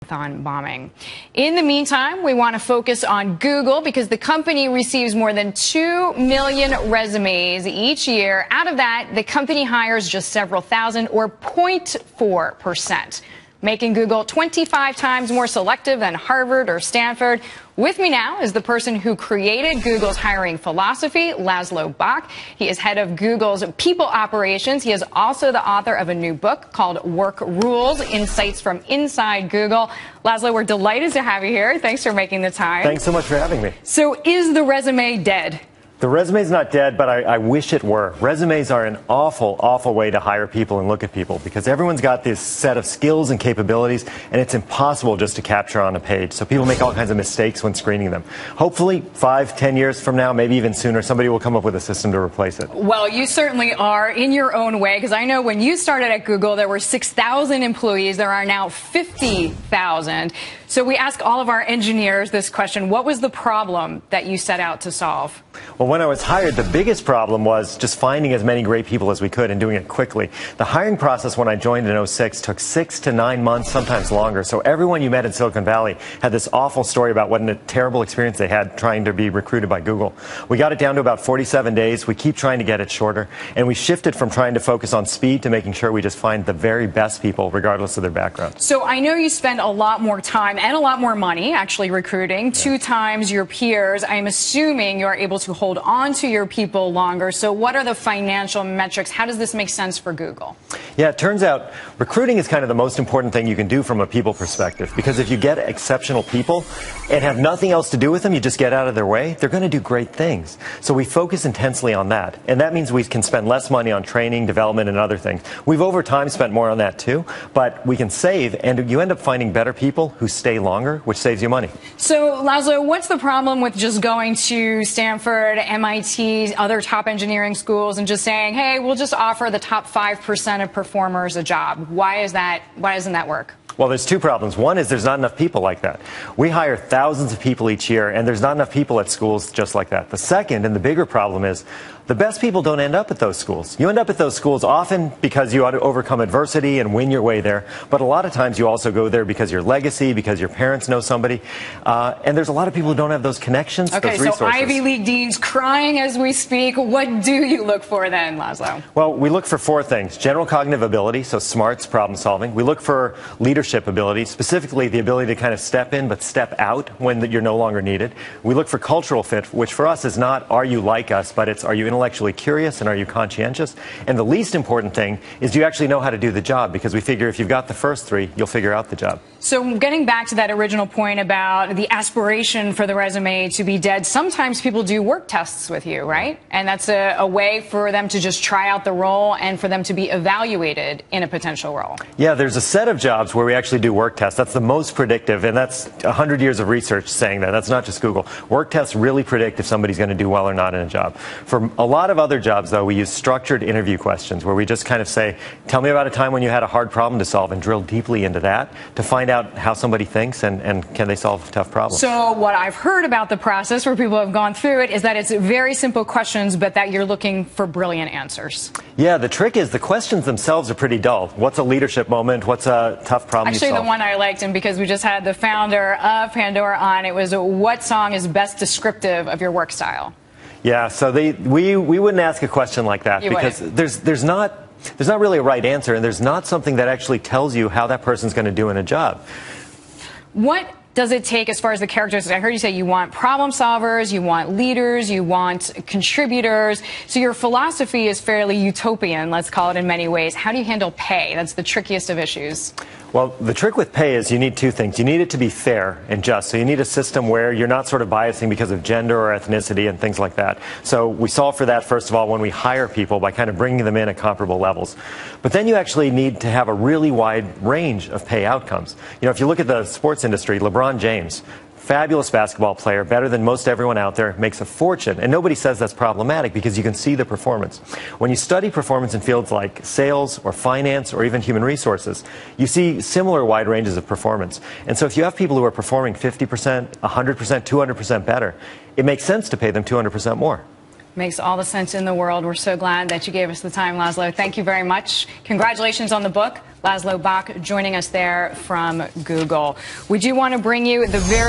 bombing. In the meantime, we want to focus on Google because the company receives more than 2 million resumes each year. Out of that, the company hires just several thousand, or 0.4%, making Google 25 times more selective than Harvard or Stanford. With me now is the person who created Google's hiring philosophy, Laszlo Bock. He is head of Google's people operations. He is also the author of a new book called Work Rules, Insights from Inside Google. Laszlo, we're delighted to have you here. Thanks for making the time. Thanks so much for having me. So is the resume dead? The resume's not dead, but I wish it were. Resumes are an awful, awful way to hire people and look at people because everyone's got this set of skills and capabilities, and it's impossible just to capture on a page. So people make all kinds of mistakes when screening them. Hopefully, 5, 10 years from now, maybe even sooner, somebody will come up with a system to replace it. Well, you certainly are in your own way, because I know when you started at Google, there were 6,000 employees. There are now 50,000. So we ask all of our engineers this question: what was the problem that you set out to solve? Well, when I was hired, the biggest problem was just finding as many great people as we could and doing it quickly. The hiring process when I joined in 06 took 6 to 9 months, sometimes longer. So everyone you met in Silicon Valley had this awful story about what a terrible experience they had trying to be recruited by Google. We got it down to about 47 days. We keep trying to get it shorter. And we shifted from trying to focus on speed to making sure we just find the very best people, regardless of their background. So I know you spend a lot more time and a lot more money actually recruiting, 2 times your peers. I'm assuming you're able to hold on to your people longer. So what are the financial metrics? How does this make sense for Google? Yeah, it turns out recruiting is kind of the most important thing you can do from a people perspective, because if you get exceptional people and have nothing else to do with them, you just get out of their way, they're going to do great things. So we focus intensely on that. And that means we can spend less money on training, development, and other things. We've over time spent more on that too, but we can save, and you end up finding better people who stay longer, which saves you money. So, Laszlo, what's the problem with just going to Stanford, MIT, other top engineering schools and just saying, hey, we'll just offer the top 5% of performers a job? Why doesn't that work? Well, there's 2 problems. One is there's not enough people like that. We hire thousands of people each year, and there's not enough people at schools just like that. The second, and the bigger problem, is the best people don't end up at those schools. You end up at those schools often because you ought to overcome adversity and win your way there, but a lot of times you also go there because your legacy, because your parents know somebody, and there's a lot of people who don't have those connections, those resources. So Ivy League deans crying as we speak. What do you look for then, Laszlo? Well, we look for 4 things. General cognitive ability, so smarts, problem solving. We look for leadership ability, specifically the ability to kind of step in but step out when you're no longer needed. We look for cultural fit, which for us is not are you like us, but it's are you intellectually curious and are you conscientious? And the least important thing is do you actually know how to do the job, because we figure if you've got the first 3, you'll figure out the job. So getting back to that original point about the aspiration for the resume to be dead, sometimes people do work tests with you, right? And that's a way for them to just try out the role and for them to be evaluated in a potential role. Yeah, there's a set of jobs where we actually do work tests. That's the most predictive, and that's 100 years of research saying that. That's not just Google. Work tests really predict if somebody's going to do well or not in a job. For a lot of other jobs, though, we use structured interview questions where we just kind of say, tell me about a time when you had a hard problem to solve, and drill deeply into that to find out how somebody thinks and can they solve tough problems. So what I've heard about the process where people have gone through it is that it's very simple questions, but that you're looking for brilliant answers. Yeah, the trick is the questions themselves are pretty dull. What's a leadership moment? What's a tough problem you solve? Actually, the one I liked, and because we just had the founder of Pandora on, it was what song is best descriptive of your work style? Yeah, so we wouldn't ask a question like that because there's not really a right answer, and there's not something that actually tells you how that person's going to do in a job. What does it take as far as the characteristics? I heard you say you want problem solvers, you want leaders, you want contributors. So your philosophy is fairly utopian, let's call it, in many ways. How do you handle pay? That's the trickiest of issues. Well, the trick with pay is you need 2 things. You need it to be fair and just. So you need a system where you're not sort of biasing because of gender or ethnicity and things like that. So we solve for that, first of all, when we hire people by kind of bringing them in at comparable levels. But then you actually need to have a really wide range of pay outcomes. You know, if you look at the sports industry, LeBron James, fabulous basketball player, better than most everyone out there, makes a fortune. And nobody says that's problematic because you can see the performance. When you study performance in fields like sales or finance or even human resources, you see similar wide ranges of performance. And so if you have people who are performing 50%, 100%, 200% better, it makes sense to pay them 200% more. Makes all the sense in the world. We're so glad that you gave us the time, Laszlo. Thank you very much. Congratulations on the book. Laszlo Bock joining us there from Google. We do want to bring you the very